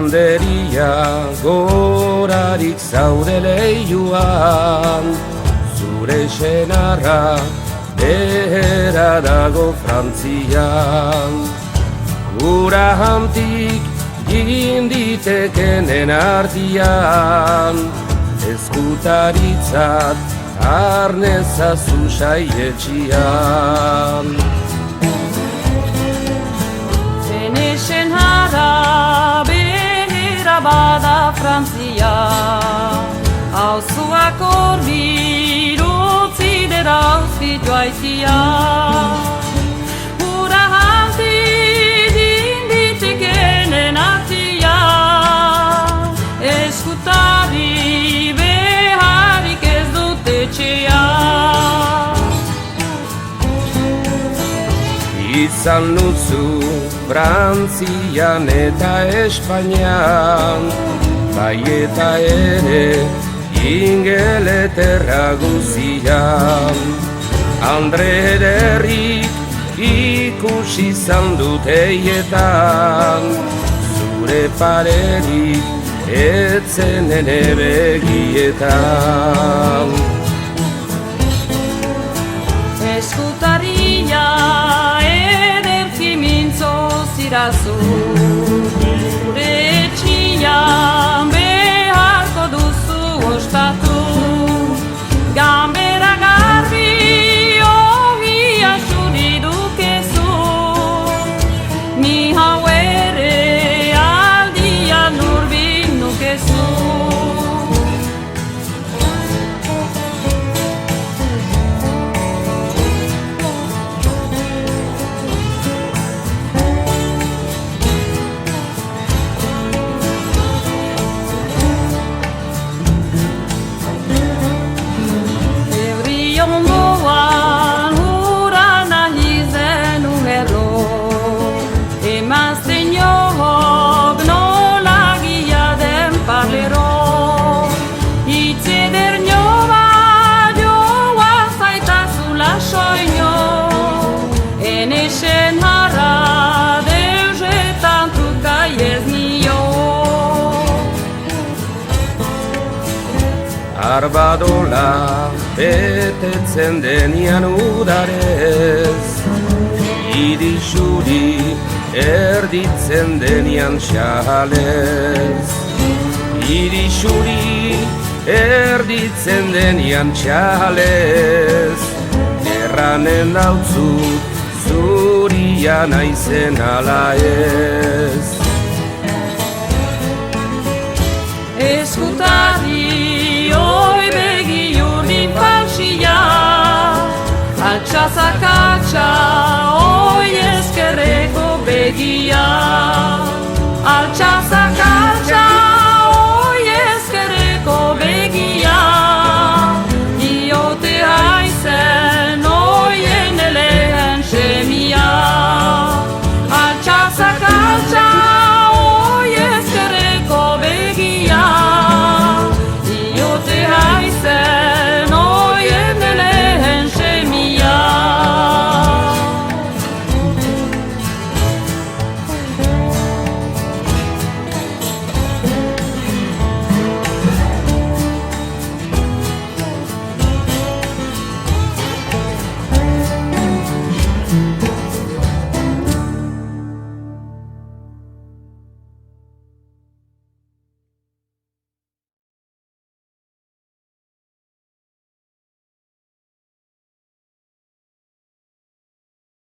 Banderia gorarik zaude leiuan, zure senarra behera dago Frantzian. Ura hantik ginditekenen artian, eskutaritzat arnezazu saietxian. Zenesen hara behera bada Frantzia, hauzuak horbir utzi dera auzitu aitia. Ura hantik ginditekenen artia, eskutari beharrik ez dut etxea. Izan nuzu Frantzian eta Espainian, bai eta ere Ingeleterra guzian. Andre ederrik ikusi izan dut eietan, zure parerik etzen ene begietan. Eskutaria ederki mintzo zirazu, gure etxian beharko duzu ostatu. Ganbera garbi ogia xuri dukezu, ni hau ere aldian hurbil nukezu. Ondoan hura nahi zenu erro, emazten jok nola gila den parlero. Itzeder nioba joa zaitazula soino, enesen harra deusetan trukai ez nio. Arbadola betetzen denian udarez, irixuri erditzen denian xalez. Irixuri erditzen denian xalez, erranen dautzut zuria naizen ala ez. Eskutari oi begi urdin falsia, altxazakatxa oi eskerreko begia.